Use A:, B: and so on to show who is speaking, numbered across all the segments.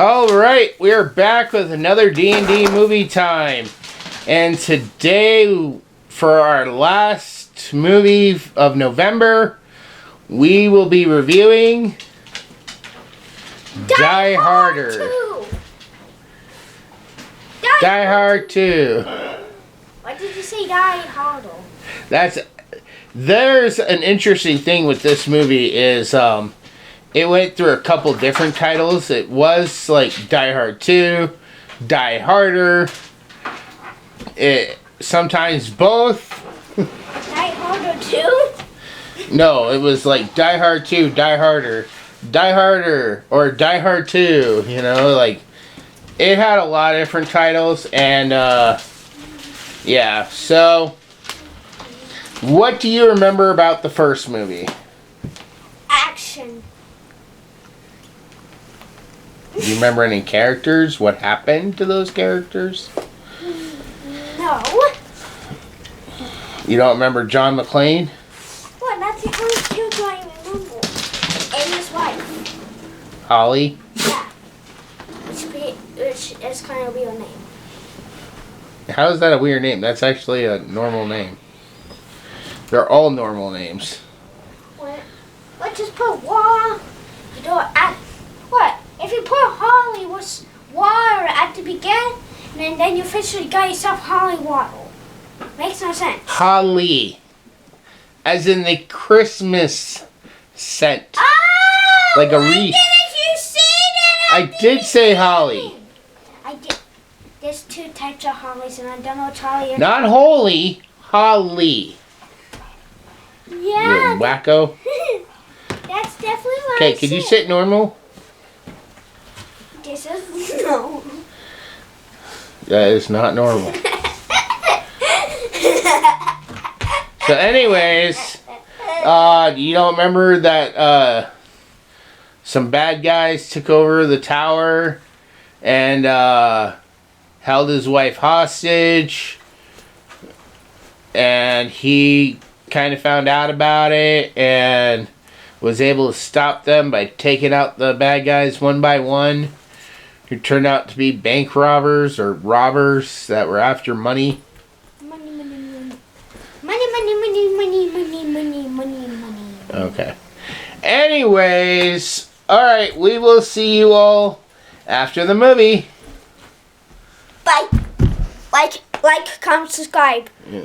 A: Alright, we are back with another D&D movie time. And today, for our last movie of November, we will be reviewing Die Harder. Die Hard 2.
B: Why did you say Die Harder?
A: There's an interesting thing with this movie is, it went through a couple different titles. It was like Die Hard 2, Die Harder. It sometimes both.
B: Die Harder 2?
A: No, it was like Die Hard 2, Die Harder, Die Harder, or Die Hard 2. You know, like it had a lot of different titles, and yeah. So, what do you remember about the first movie?
B: Action.
A: Do you remember any characters? What happened to those characters?
B: No.
A: You don't remember John McClane?
B: What? That's the only character I remember. And his wife.
A: Holly?
B: Yeah. Which is kind of a weird name.
A: How is that a weird name? That's actually a normal name. They're all normal names.
B: What? Let's just put water. You don't add. What? If you put Holly with water at the beginning, and then you officially got yourself Holly water. Makes no sense.
A: Holly. As in the Christmas scent.
B: Oh!
A: Like a
B: Why
A: wreath.
B: didn't you say that?
A: I did say Holly.
B: I did. There's two types of Hollies, and I don't know which Holly is.
A: Not holy. Holly.
B: Yeah.
A: You wacko.
B: That's definitely what
A: Okay,
B: I
A: could you
B: said.
A: sit normal?
B: This is no.
A: That is not normal. So anyways, you don't remember that some bad guys took over the tower and held his wife hostage, and he kind of found out about it and was able to stop them by taking out the bad guys one by one, who turned out to be bank robbers or robbers that were after money.
B: Money, money, money. Money, money, money, money, money, money, money, money.
A: Okay. Anyways, alright, we will see you all after the movie.
B: Bye. Like, comment, subscribe.
A: Yeah.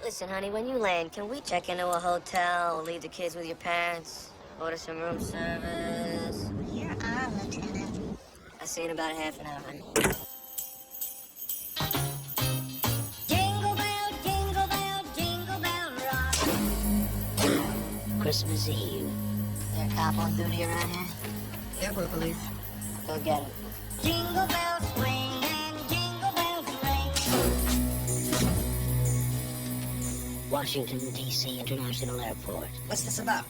C: Listen, honey, when you land, can we check into a hotel or leave the kids with your parents? Order some room service?
D: You're on, Lieutenant.
C: I'll see you in about half an hour, honey. Jingle bell rock. Christmas Eve. There a cop on duty around here?
D: Airport police.
C: Go get him. Jingle bells swing and jingle bells ring. Washington, D.C. International Airport.
D: What's this about?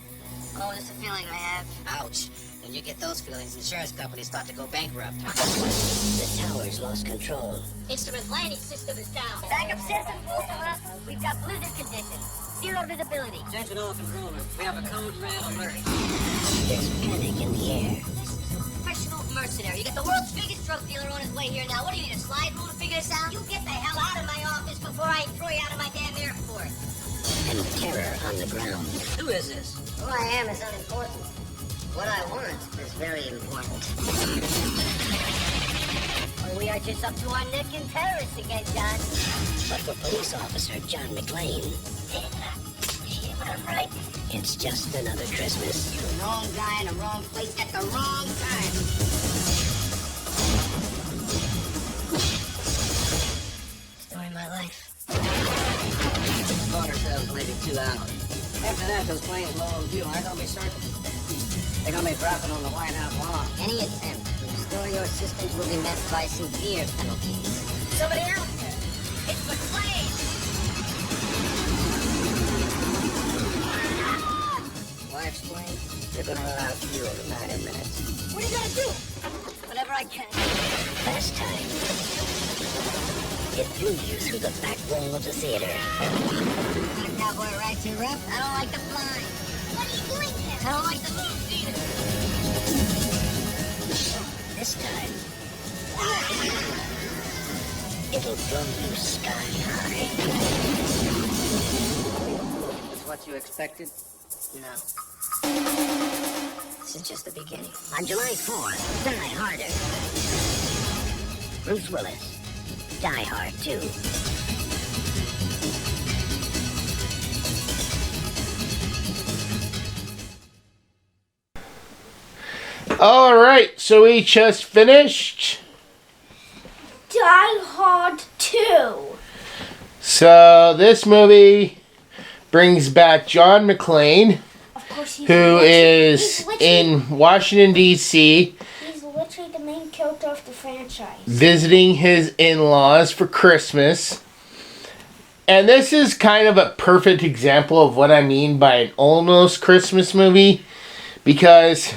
C: Oh, just a feeling I have.
D: Ouch. When you get those feelings, insurance companies start to go bankrupt.
C: The tower's lost control.
D: Instrument landing system is down.
C: Backup system full of. We've got blizzard conditions. Zero visibility.
D: Attention all control rooms. We have a code red alert.
C: There's panic in the air.
D: Professional mercenary. You got the world's biggest drug dealer on his way here now. What do you need, a slide rule to figure this out? You get the hell out of my office before I throw you out of my damn airport.
C: And terror on the ground.
D: Who is this?
C: Who I am is unimportant. What I want is very important. Well, we are just up to our neck in terrorists again, John. But for police officer John McClane,
D: I'm right.
C: it's just another Christmas.
D: You're the wrong guy in the wrong place at the wrong time.
C: Story of my life.
D: Motor sales maybe 2 hours. After that, those planes low on fuel aren't gonna be circling. They're gonna be dropping on the White House lawn.
C: Any attempt to restore your systems will be met by severe penalties.
D: Somebody out there. It's the plane. Why explain? You're gonna allow fewer than 90 minutes.
B: What are you gonna do?
D: Whatever I can. Last time. It threw you through the back wall of the theater. That cowboy rides you rough? I don't like the flying.
B: What are you doing here?
D: I don't like the moves either. This time, it'll blow you sky high. Is what you expected? No. This is just the beginning. On July 4th, Die Harder. Bruce Willis. Die Hard 2.
A: Alright, so we just finished.
B: Die Hard 2.
A: So this movie brings back John McClane,
B: Of course,
A: who is in Washington, D.C.,
B: He's literally the main character of the franchise.
A: visiting his in-laws for Christmas. And this is kind of a perfect example of what I mean by an almost Christmas movie, because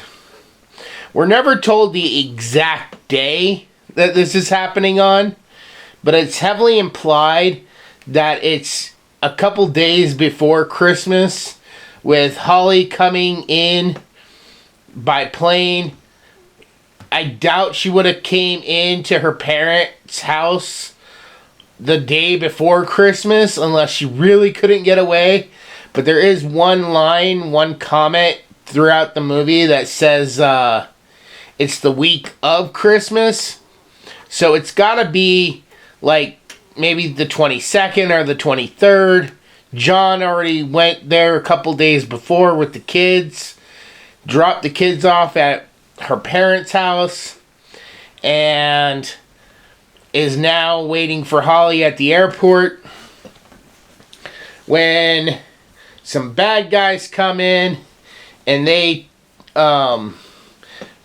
A: we're never told the exact day that this is happening on, but it's heavily implied that it's a couple days before Christmas, with Holly coming in by plane. I doubt she would have came into her parents' house the day before Christmas unless she really couldn't get away. But there is one line, one comment throughout the movie that says it's the week of Christmas. So it's got to be like maybe the 22nd or the 23rd. John already went there a couple days before with the kids, dropped the kids off at her parents' house, and is now waiting for Holly at the airport when some bad guys come in and they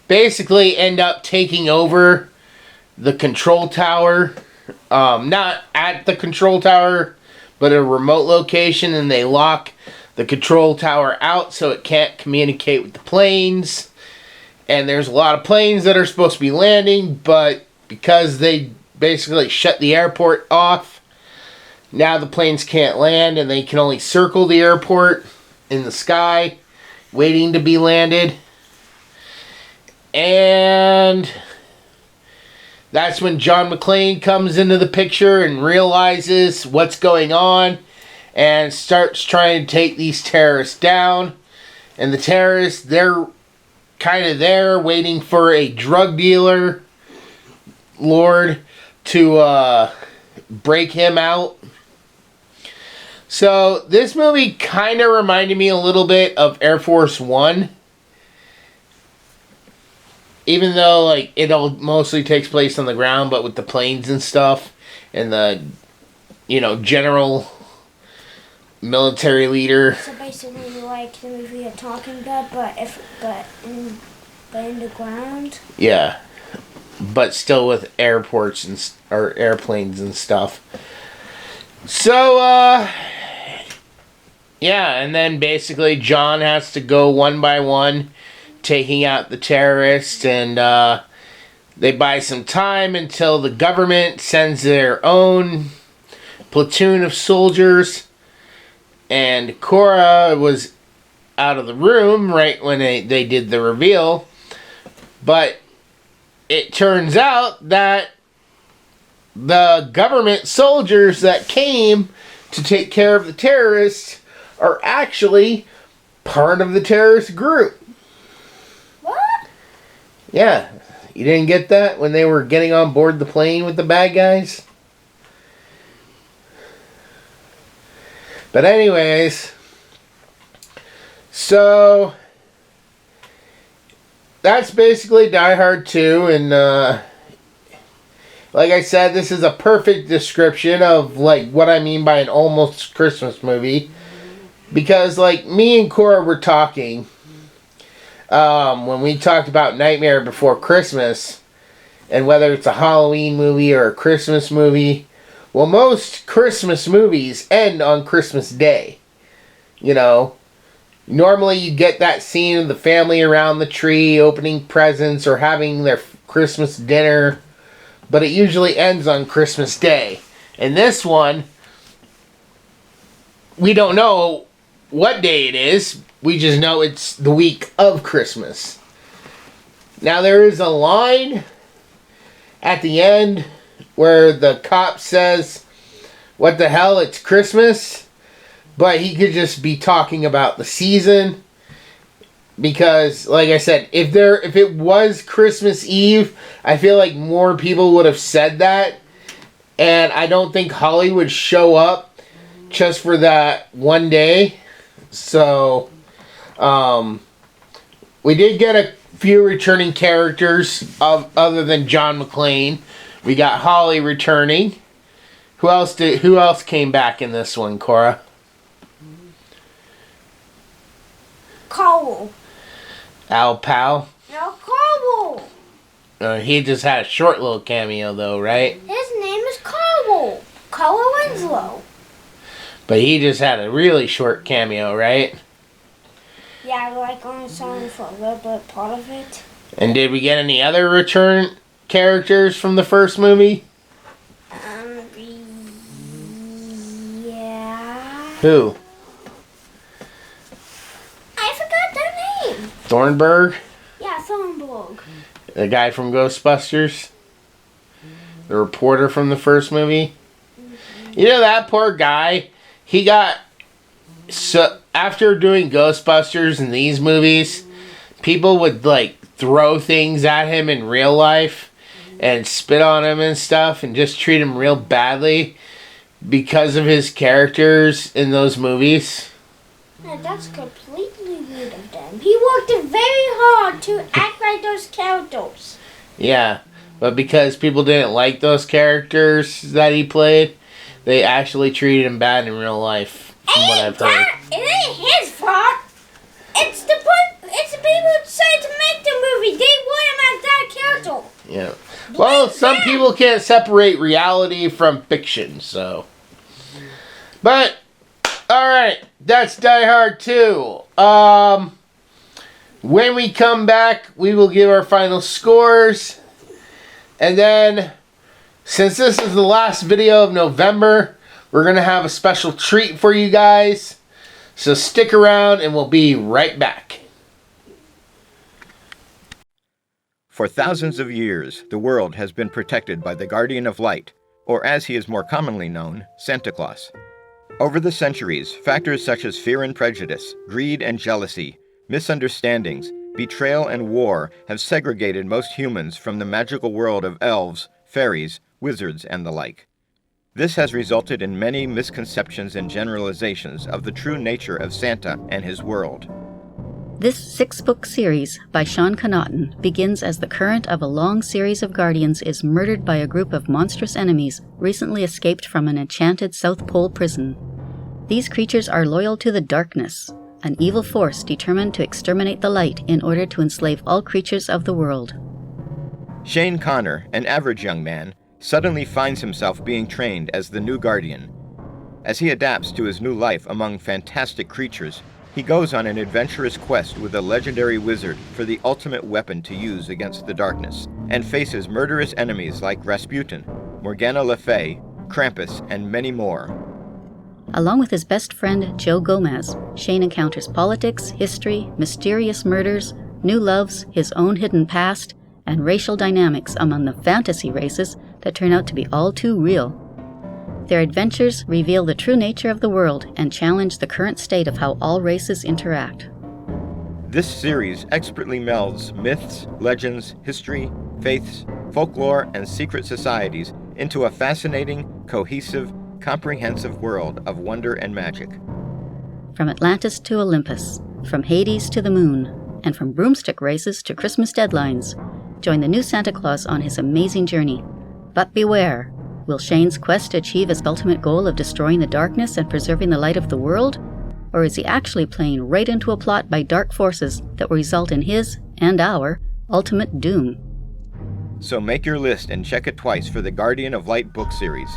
A: basically end up taking over the control tower. Not at the control tower, but a remote location, and they lock the control tower out so it can't communicate with the planes. And there's a lot of planes that are supposed to be landing, but because they basically shut the airport off, now the planes can't land, and they can only circle the airport in the sky, waiting to be landed. And that's when John McClane comes into the picture and realizes what's going on and starts trying to take these terrorists down. And the terrorists, they're kind of there waiting for a drug dealer lord to break him out. So this movie kind of reminded me a little bit of Air Force One. Even though, like, it all mostly takes place on the ground, but with the planes and stuff, and the, general military leader.
B: So basically, like the movie A Talking Dead, but in the ground.
A: Yeah, but still with airports or airplanes and stuff. So, yeah, and then basically John has to go one by one, taking out the terrorists, and they buy some time until the government sends their own platoon of soldiers, and Cora was out of the room right when they did the reveal, but it turns out that the government soldiers that came to take care of the terrorists are actually part of the terrorist group.
B: What?
A: Yeah. You didn't get that when they were getting on board the plane with the bad guys? But anyways, so that's basically Die Hard 2, and like I said, this is a perfect description of like what I mean by an almost Christmas movie, because like me and Cora were talking when we talked about Nightmare Before Christmas and whether it's a Halloween movie or a Christmas movie. Well, most Christmas movies end on Christmas Day, Normally you get that scene of the family around the tree opening presents or having their Christmas dinner, but it usually ends on Christmas Day. And this one, we don't know what day it is. We just know it's the week of Christmas. Now there is a line at the end where the cop says, "What the hell, it's Christmas?" But he could just be talking about the season. Because, like I said, if it was Christmas Eve, I feel like more people would have said that. And I don't think Holly would show up just for that one day. So, we did get a few returning characters other than John McClane. We got Holly returning. Who else came back in this one, Cora?
B: Cowell.
A: Al Powell?
B: No, Cowell.
A: He just had a short little cameo though, right?
B: His name is Cowell. Cowell Winslow.
A: But he just had a really short cameo, right?
B: Yeah, like only saw him for a little bit part of it.
A: And did we get any other return characters from the first movie?
B: Yeah.
A: Who?
B: I forgot their name.
A: Thornburg?
B: Yeah, Thornburg.
A: The guy from Ghostbusters? The reporter from the first movie? You know that poor guy? He got... So, after doing Ghostbusters and these movies, people would, like, throw things at him in real life and spit on him and stuff and just treat him real badly because of his characters in those movies.
B: Yeah, that's completely rude of them. He worked very hard to act like those characters.
A: Yeah, but because people didn't like those characters that he played, they actually treated him bad in real life, from what I've heard.
B: It ain't his fault. It's the people who decided to make the movie. They want him as that character.
A: Yeah. Well, some people can't separate reality from fiction, so. But, alright, that's Die Hard 2. When we come back, we will give our final scores. And then, since this is the last video of November, we're going to have a special treat for you guys. So stick around and we'll be right back.
E: For thousands of years, the world has been protected by the Guardian of Light, or as he is more commonly known, Santa Claus. Over the centuries, factors such as fear and prejudice, greed and jealousy, misunderstandings, betrayal and war have segregated most humans from the magical world of elves, fairies, wizards, and the like. This has resulted in many misconceptions and generalizations of the true nature of Santa and his world.
F: This 6-book series by Sean Connaughton begins as the current of a long series of Guardians is murdered by a group of monstrous enemies recently escaped from an enchanted South Pole prison. These creatures are loyal to the darkness, an evil force determined to exterminate the light in order to enslave all creatures of the world.
E: Shane Connor, an average young man, suddenly finds himself being trained as the new Guardian. As he adapts to his new life among fantastic creatures, he goes on an adventurous quest with a legendary wizard for the ultimate weapon to use against the darkness, and faces murderous enemies like Rasputin, Morgana Le Fay, Krampus, and many more.
F: Along with his best friend Joe Gomez, Shane encounters politics, history, mysterious murders, new loves, his own hidden past, and racial dynamics among the fantasy races that turn out to be all too real. Their adventures reveal the true nature of the world and challenge the current state of how all races interact.
E: This series expertly melds myths, legends, history, faiths, folklore, and secret societies into a fascinating, cohesive, comprehensive world of wonder and magic.
F: From Atlantis to Olympus, from Hades to the moon, and from broomstick races to Christmas deadlines, join the new Santa Claus on his amazing journey. But beware, will Shane's quest achieve his ultimate goal of destroying the darkness and preserving the light of the world? Or is he actually playing right into a plot by dark forces that will result in his, and our, ultimate doom?
E: So make your list and check it twice for the Guardian of Light book series.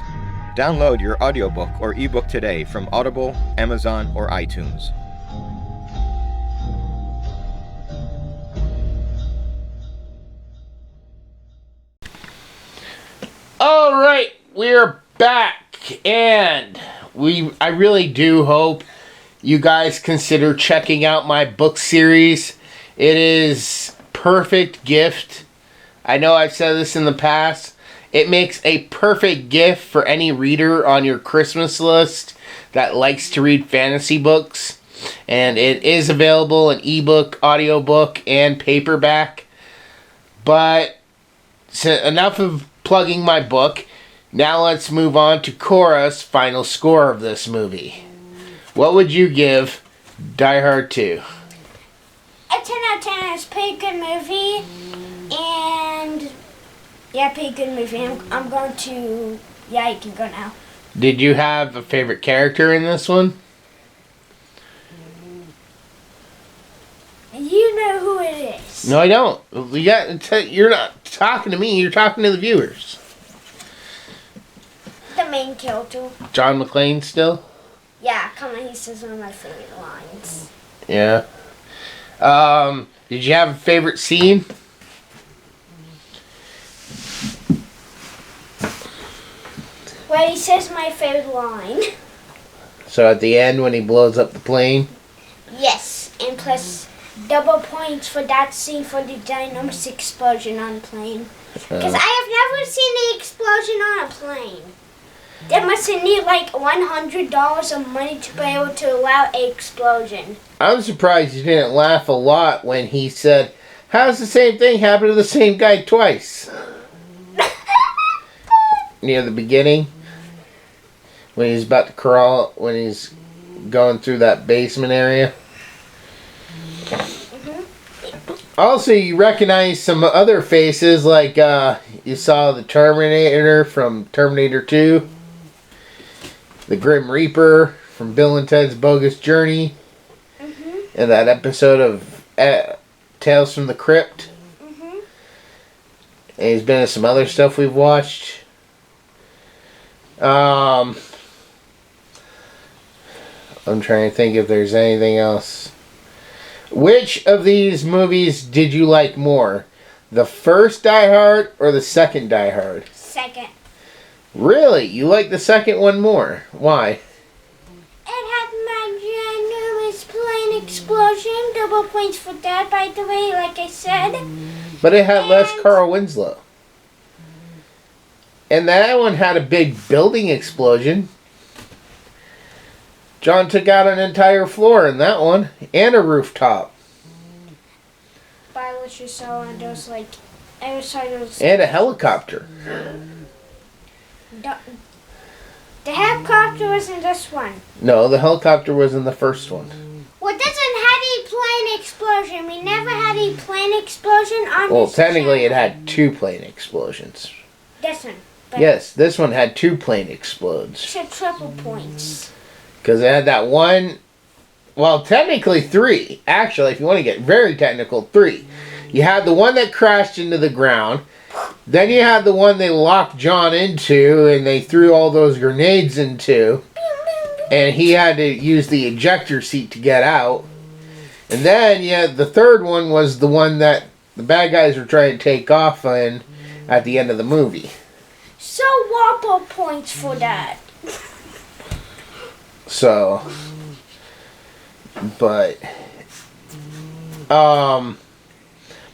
E: Download your audiobook or ebook today from Audible, Amazon, or iTunes.
A: All right, we're back, and I really do hope you guys consider checking out my book series. It is perfect gift. I know I've said this in the past. It makes a perfect gift for any reader on your Christmas list that likes to read fantasy books. And it is available in ebook, audiobook, and paperback. But enough of plugging my book. Now let's move on to Cora's final score of this movie. What would you give Die Hard 2?
B: A 10 out of 10. It's a pretty good movie. And, yeah, pretty good movie. I'm going to, yeah, you can go now.
A: Did you have a favorite character in this one?
B: You know who it is.
A: No, I don't. You're not talking to me. You're talking to the viewers.
B: The main character.
A: John McClane still?
B: Yeah, come on. He says one of my favorite lines.
A: Yeah. Did you have a favorite scene?
B: Well, he says my favorite line.
A: So at the end when he blows up the plane?
B: Yes, and plus double points for that scene for the ginormous explosion on the plane. Because I have never seen the explosion on a plane. They must need like $100 of money to be able to allow an explosion.
A: I'm surprised you didn't laugh a lot when he said, "How's the same thing happen to the same guy twice?" Near the beginning, when he's about to crawl, when he's going through that basement area. Also, you recognize some other faces, like you saw the Terminator from Terminator 2, the Grim Reaper from Bill and Ted's Bogus Journey, and that episode of Tales from the Crypt. And he's been in some other stuff we've watched. I'm trying to think if there's anything else. Which of these movies did you like more? The first Die Hard or the second Die Hard?
B: Second.
A: Really? You like the second one more? Why?
B: It had my ginormous plane explosion. Double points for that, by the way, like I said.
A: But it had less Carl Winslow. And that one had a big building explosion. John took out an entire floor in that one. And a rooftop.
B: By what you saw, and those like... I saw those...
A: And a helicopter.
B: The helicopter was in this one.
A: No, the helicopter was in the first one.
B: Well, this one had a plane explosion. We never had a plane explosion on
A: Well,
B: this
A: technically it
B: channel.
A: had 2 plane explosions.
B: This one. But
A: Yes, this one had 2 plane explodes.
B: So triple points.
A: Because it had that one... Well, technically 3. Actually, if you want to get very technical, 3. You had the one that crashed into the ground. Then you had the one they locked John into and they threw all those grenades into. And he had to use the ejector seat to get out. And then, yeah, the third one was the one that the bad guys were trying to take off in at the end of the movie.
B: So whopper points for that.
A: So, but,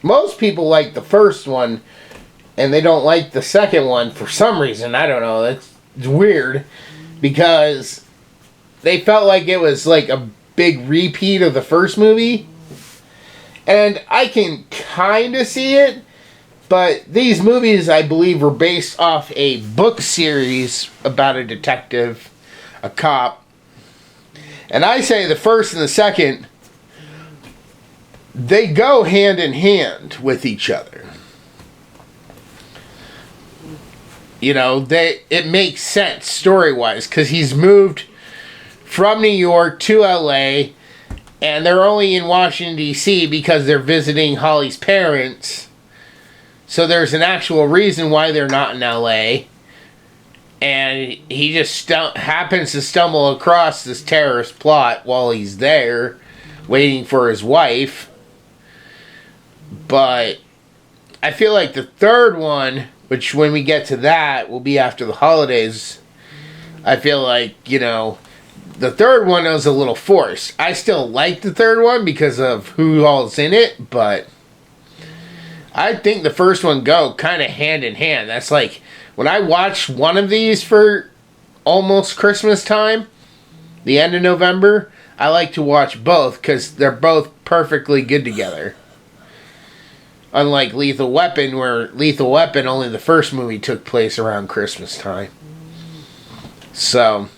A: most people like the first one, and they don't like the second one for some reason. I don't know. It's weird, because they felt like it was like a big repeat of the first movie, and I can kind of see it, but these movies, I believe, were based off a book series about a detective, a cop. And I say the first and the second, they go hand in hand with each other. You know, it makes sense story-wise, because he's moved from New York to LA, and they're only in Washington, D.C. because they're visiting Holly's parents. So there's an actual reason why they're not in LA. And he just happens to stumble across this terrorist plot while he's there, waiting for his wife. But I feel like the third one which when we get to that will be after the holidays. I feel like, you know, the third one was a little forced. I still like the third one because of who all's in it, but I think the first one go kind of hand in hand. That's like, when I watch one of these for almost Christmas time, the end of November, I like to watch both because they're both perfectly good together. Unlike Lethal Weapon, where Lethal Weapon, only the first movie took place around Christmas time. So,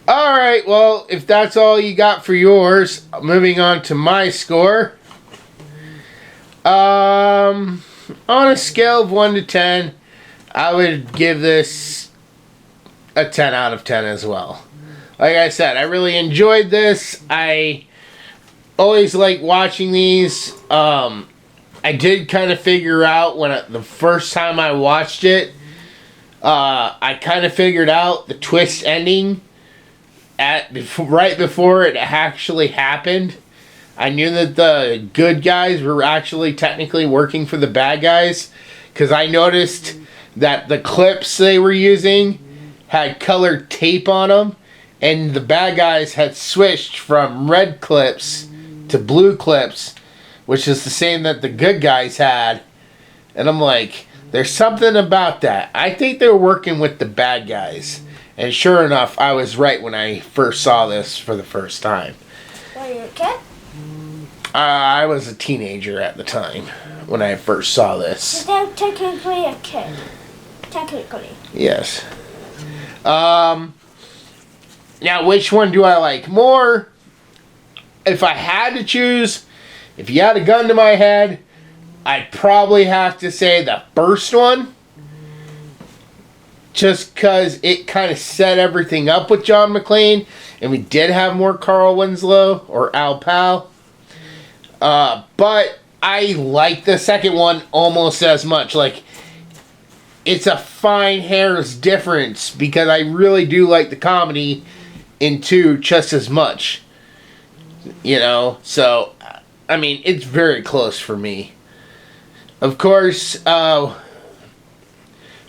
A: alright, well, if that's all you got for yours, moving on to my score. On a scale of 1 to 10, I would give this a 10 out of 10 as well. Like I said, I really enjoyed this. I always like watching these. I did kind of figure out the first time I watched it, I kind of figured out the twist ending right before it actually happened. I knew that the good guys were actually technically working for the bad guys, because I noticed that the clips they were using had colored tape on them, and the bad guys had switched from red clips to blue clips, which is the same that the good guys had. And I'm like, there's something about that. I think they're working with the bad guys. And sure enough, I was right when I first saw this for the first time.
B: Were you a kid?
A: I was a teenager at the time when I first saw this.
B: So they're technically a kid. Technically.
A: Yes. Now, which one do I like more? If I had to choose, if you had a gun to my head, I'd probably have to say the first one. Just because it kind of set everything up with John McClane. And we did have more Carl Winslow or Al Pal. But I like the second one almost as much. Like, it's a fine hair's difference, because I really do like the comedy in 2 just as much. You know, so, I mean, it's very close for me. Of course,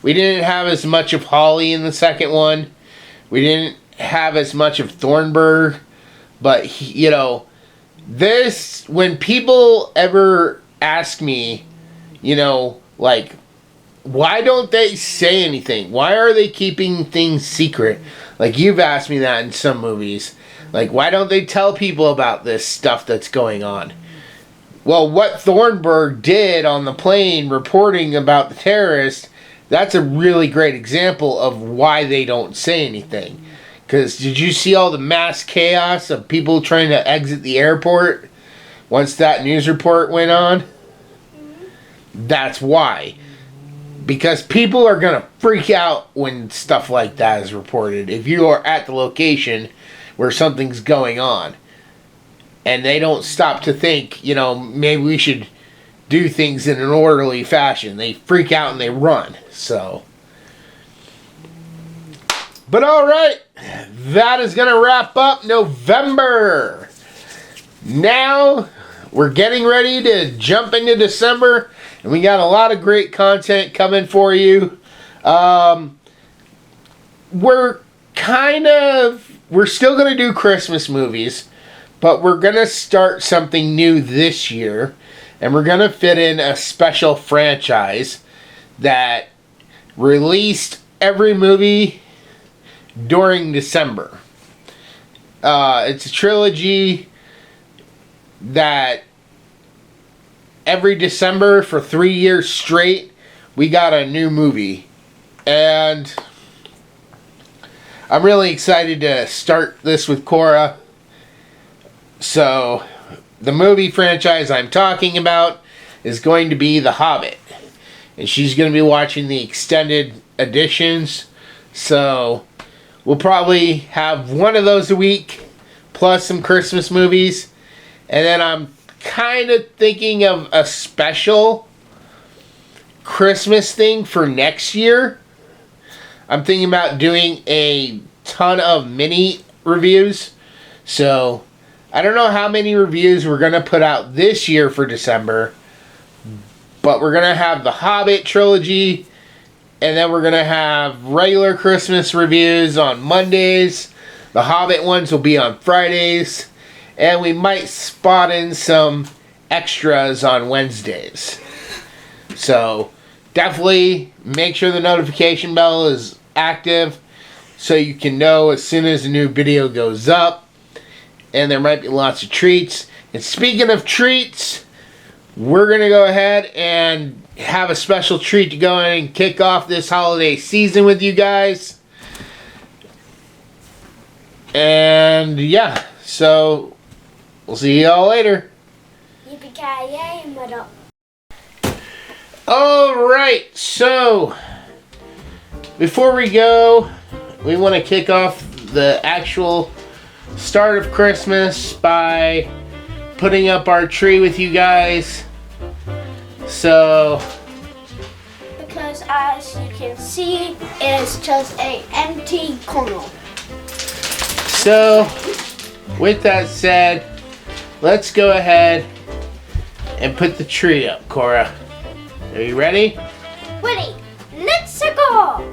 A: we didn't have as much of Holly in the second one. We didn't have as much of Thornburg. But, you know, this, when people ever ask me, you know, like, why don't they say anything? Why are they keeping things secret? Like, you've asked me that in some movies. Like, why don't they tell people about this stuff that's going on? Well, what Thornburg did on the plane reporting about the terrorists, that's a really great example of why they don't say anything. Because did you see all the mass chaos of people trying to exit the airport once that news report went on? That's why. Because people are going to freak out when stuff like that is reported. If you are at the location where something's going on, and they don't stop to think, you know, maybe we should do things in an orderly fashion. They freak out and they run. So, but alright, that is going to wrap up November. Now, we're getting ready to jump into December, and we got a lot of great content coming for you. We're still going to do Christmas movies, but we're going to start something new this year, and we're going to fit in a special franchise that released every movie during December. It's a trilogy that every December for 3 years straight, we got a new movie. And I'm really excited to start this with Cora. So, the movie franchise I'm talking about is going to be The Hobbit. And she's going to be watching the extended editions. So, we'll probably have one of those a week, plus some Christmas movies. And then I'm kind of thinking of a special Christmas thing for next year. I'm thinking about doing a ton of mini reviews. So, I don't know how many reviews we're going to put out this year for December. But we're going to have the Hobbit trilogy, and then we're going to have regular Christmas reviews on Mondays. The Hobbit ones will be on Fridays, and we might spot in some extras on Wednesdays. So definitely make sure the notification bell is active so you can know as soon as a new video goes up. And there might be lots of treats. And speaking of treats, we're going to go ahead and have a special treat to go in and kick off this holiday season with you guys. And yeah, so we'll see y'all later.
B: Yippee-ki-yay, and what up?
A: Alright, so before we go, we want to kick off the actual start of Christmas by putting up our tree with you guys. So,
B: Because as you can see, it's just an empty corner.
A: So, with that said, let's go ahead and put the tree up, Cora. Are you ready?
B: Ready, let's go!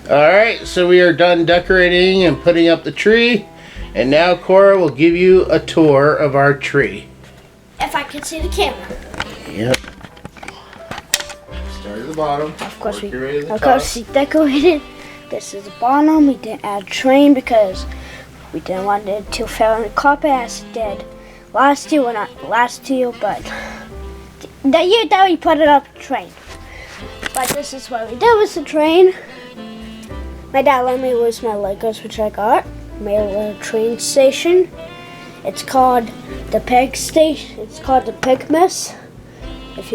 A: Alright, so we are done decorating and putting up the tree. And now Cora will give you a tour of our tree.
B: If I can see the camera.
A: Yep. Start at the bottom.
B: Of course we
A: decorated.
B: This is the bottom. We didn't add train because we didn't want it to fall on the carpet as it did last year. Well, not last year, but the year that we put it up, train. But this is what we did with the train. My dad let me use my Legos, which I got. Made a little train station. It's called the pig station. It's called the pig mess. If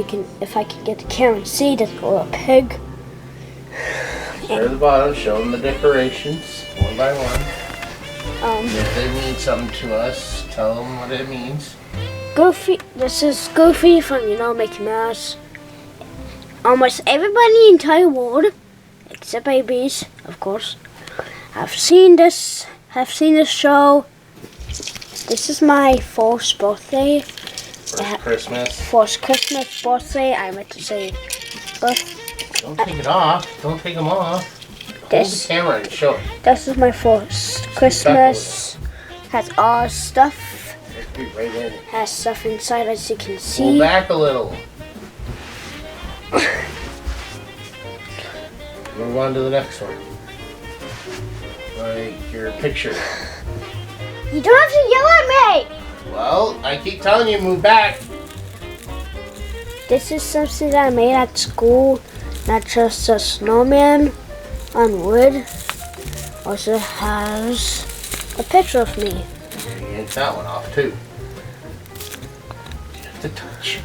B: I can get the camera and see, there's a little pig.
A: Start at the bottom, show them the decorations one by one. If they mean something to us, tell them what it means.
B: Goofy. This is Goofy from Mickey Mouse. Almost everybody in the entire world, except babies, of course, have seen this show. This is my first birthday. First Christmas, birthday. I meant to say birthday.
A: Don't take it off. Don't take them off. Hold the camera and show it.
B: This is my first Christmas. Has all stuff.
A: Right in.
B: Has stuff inside, as you can see.
A: Pull back a little. Move on to the next one. Like your picture.
B: You don't have to yell at me!
A: Well, I keep telling you, move back.
B: This is something that I made at school. Not just a snowman on wood. Also has a picture of me.
A: You yank that one off too. You have to touch.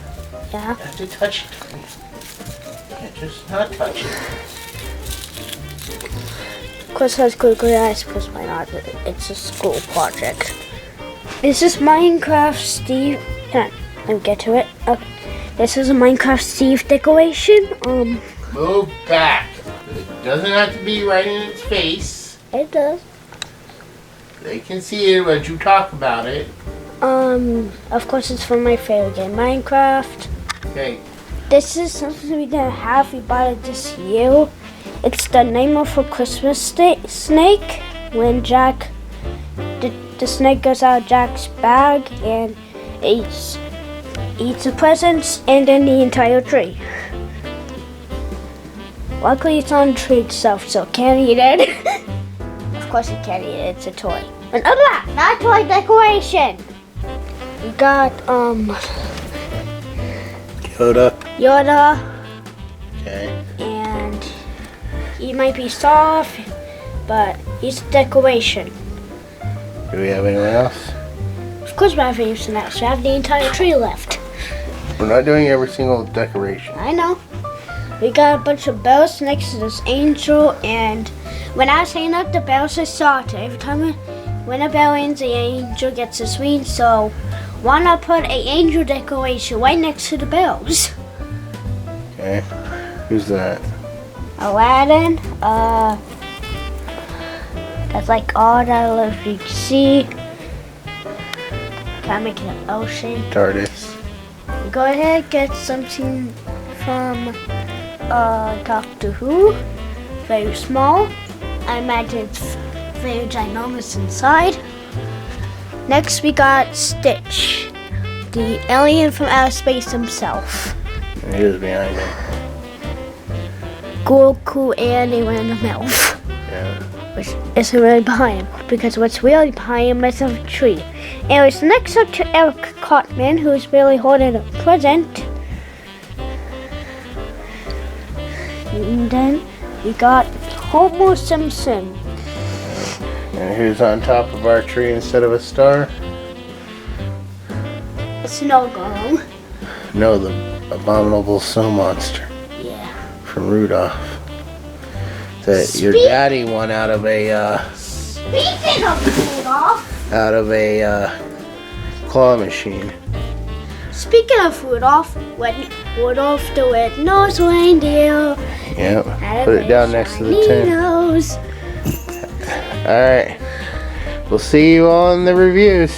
B: Yeah.
A: You have to touch it. You can't just not touch it.
B: Of course, it has googly eyes because why not? It's a school project. This is Minecraft Steve. Let me get to it. Okay. This is a Minecraft Steve decoration.
A: Move back. It doesn't have to be right in its face.
B: It does.
A: They can see it when you talk about it.
B: Of course, it's from my favorite game, Minecraft.
A: Okay.
B: This is something we didn't have. We bought it this year. It's the Nightmare for Christmas snake. When Jack, the snake goes out of Jack's bag and eats the presents and then the entire tree. Luckily, it's on the tree itself, so it can't eat it. Of course, it can't eat it. It's a toy. Another not toy decoration. We got Yoda.
A: Okay.
B: And he might be soft, but he's a decoration.
A: Do we have anyone else?
B: Of course, we have anything else. We have the entire tree left.
A: We're not doing every single decoration.
B: I know. We got a bunch of bells next to this angel, and when I was hanging up the bells, I saw it. Every time when a bell rings, the angel gets a swing. So why not put an angel decoration right next to the bells?
A: Okay. Who's that?
B: Aladdin. That's like all that you can see. Can I make it an ocean?
A: TARDIS.
B: Go ahead, get something from Doctor Who. Very small. I imagine it's very ginormous inside. Next we got Stitch, the alien from outer space himself.
A: He was behind him.
B: Goku and a random elf.
A: Yeah.
B: Which isn't really behind him, because what's really behind him is a tree. Anyways, next up to Eric Cartman, who's really holding a present. And then we got Homer Simpson.
A: And who's on top of our tree instead of a star?
B: A snow golem.
A: No, the abominable snow monster.
B: Yeah.
A: From Rudolph. That your daddy won out of a
B: Speaking of Rudolph.
A: out of a claw machine.
B: Speaking of Rudolph, when Rudolph the red-nosed reindeer.
A: Yep. Put it down next to the tin.
B: Nose.
A: Alright. We'll see you on the reviews.